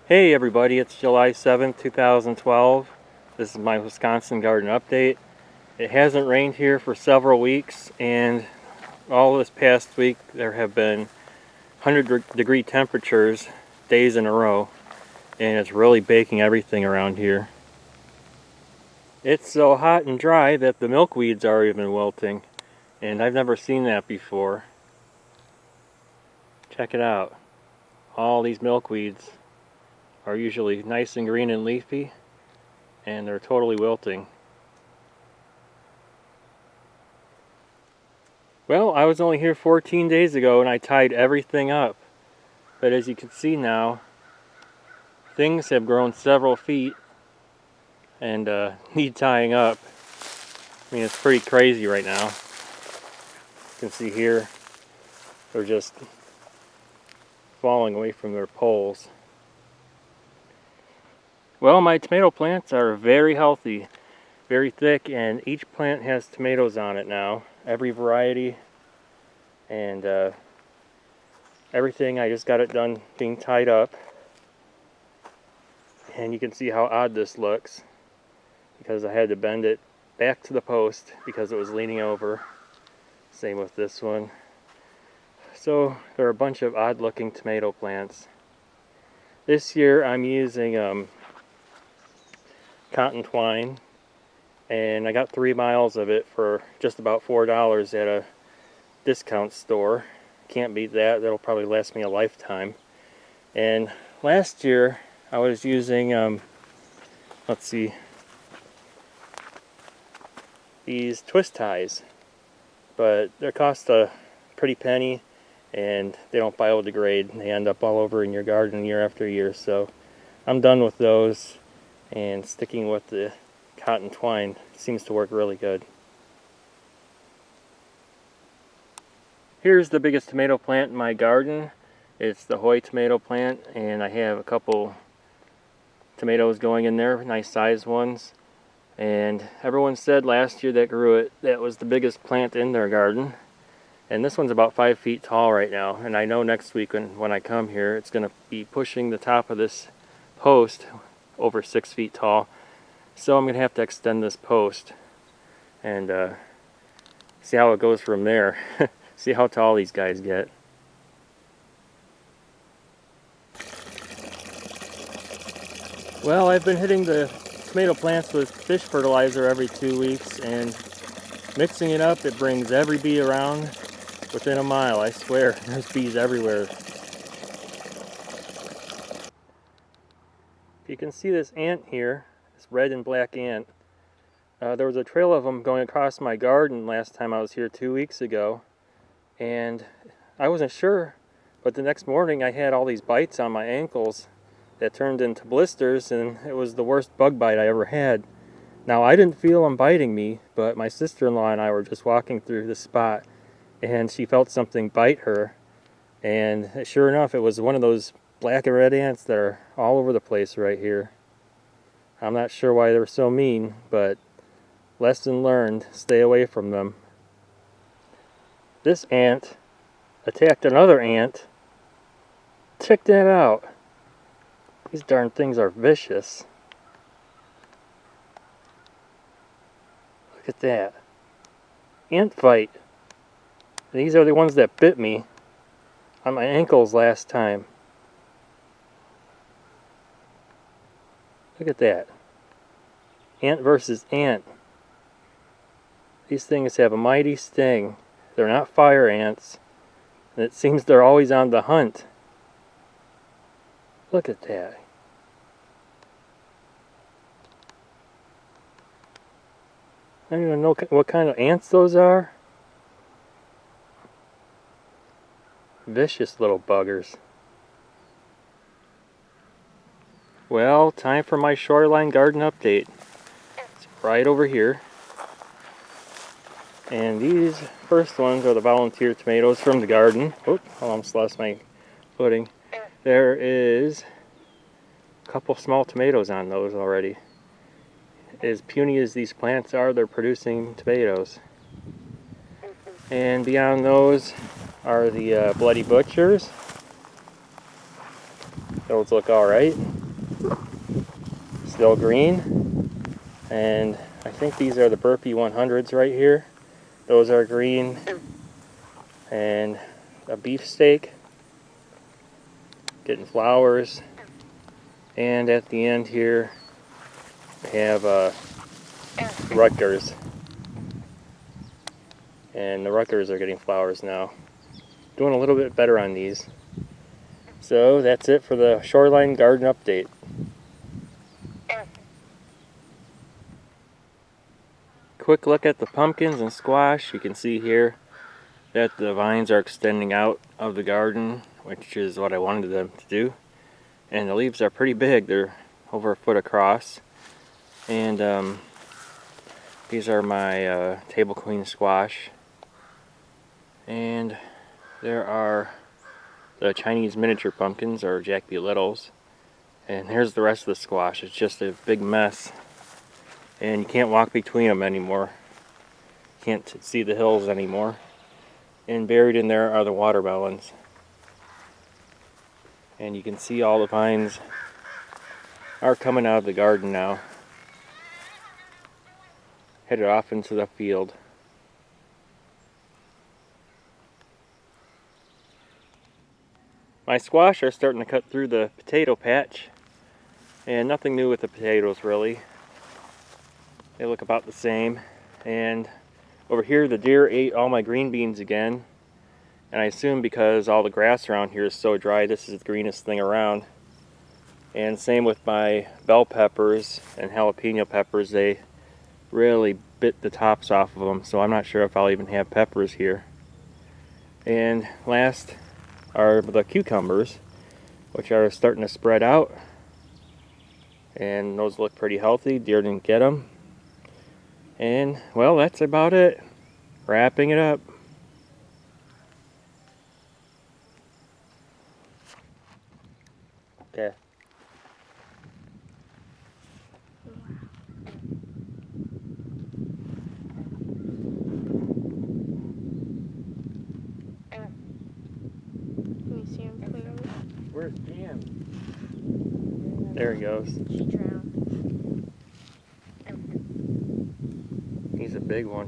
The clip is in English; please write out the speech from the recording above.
Hey everybody, it's July 7th, 2012. This is my Wisconsin garden update. It hasn't rained here for several weeks, and all this past week there have been 100-degree temperatures days in a row, and it's really baking everything around here. It's so hot and dry that the milkweeds are even wilting, and I've never seen that before. Check it out. All these milkweeds are usually nice and green and leafy, and they're totally wilting. Well, I was only here 14 days ago and I tied everything up, but as you can see now, things have grown several feet and need tying up. I mean, it's pretty crazy right now. You can see here they're just falling away from their poles. Well, my tomato plants are very healthy, very thick, and each plant has tomatoes on it now. Every variety, and everything. I just got it done being tied up. And you can see how odd this looks, because I had to bend it back to the post because it was leaning over. Same with this one. So there are a bunch of odd looking tomato plants. This year I'm using cotton twine, and I got 3 miles of it for just about $4 at a discount store. Can't beat that. That'll probably last me a lifetime. And last year I was using let's see, these twist ties, but they cost a pretty penny and they don't biodegrade, and they end up all over in your garden year after year. So I'm done with those, and sticking with the cotton twine seems to work really good. Here's the biggest tomato plant in my garden. It's the Hoy tomato plant, and I have a couple tomatoes going in there, nice sized ones. And everyone said last year that grew it, that was the biggest plant in their garden. And this one's about 5 feet tall right now, and I know next week when I come here it's going to be pushing the top of this post over 6 feet tall. So I'm going to have to extend this post and see how it goes from there. See how tall these guys get. Well, I've been hitting the tomato plants with fish fertilizer every 2 weeks, and mixing it up, it brings every bee around within a mile. I swear, there's bees everywhere. You can see this ant here, this red and black ant. There was a trail of them going across my garden last time I was here 2 weeks ago, and I wasn't sure, but the next morning I had all these bites on my ankles that turned into blisters, and it was the worst bug bite I ever had. Now, I didn't feel them biting me, but my sister-in-law and I were just walking through this spot, and she felt something bite her, and sure enough, it was one of those black and red ants that are all over the place right here. I'm not sure why they're so mean, but lesson learned, stay away from them. This ant attacked another ant. Check that out. These darn things are vicious. Look at that. Ant fight. These are the ones that bit me on my ankles last time. Look at that. Ant versus ant. These things have a mighty sting. They're not fire ants, and it seems they're always on the hunt. Look at that. I don't even know what kind of ants those are. Vicious little buggers. Well, time for my Shoreline garden update. It's right over here. And these first ones are the volunteer tomatoes from the garden. Oh, I almost lost my footing. There is a couple small tomatoes on those already. As puny as these plants are, they're producing tomatoes. And beyond those are the Bloody Butchers. Those look alright. still green. And I think these are the Burpee 100s right here. Those are green. And a beefsteak getting flowers. And at the end here, we have Rutgers. And the Rutgers are getting flowers now. Doing a little bit better on these. So that's it for the Shoreline garden update. Quick look at the pumpkins and squash. You can see here that the vines are extending out of the garden, which is what I wanted them to do. And the leaves are pretty big. They're over a foot across. And these are my table queen squash. And there are the Chinese miniature pumpkins, or Jack B. Littles. And here's the rest of the squash. It's just a big mess. And you can't walk between them anymore. Can't see the hills anymore. And buried in there are the watermelons. And you can see all the vines are coming out of the garden now. Headed off into the field. My squash are starting to cut through the potato patch. And nothing new with the potatoes really. They look about the same. And over here the deer ate all my green beans again. And I assume because all the grass around here is so dry, this is the greenest thing around. And same with my bell peppers and jalapeno peppers. They really bit the tops off of them, so I'm not sure if I'll even have peppers here. And last are the cucumbers, which are starting to spread out. And those look pretty healthy. Deer didn't get them. And, well, that's about it. Wrapping it up. Okay. Can you see him clearly? Where's Jam? There he goes. She drowned. He's a big one.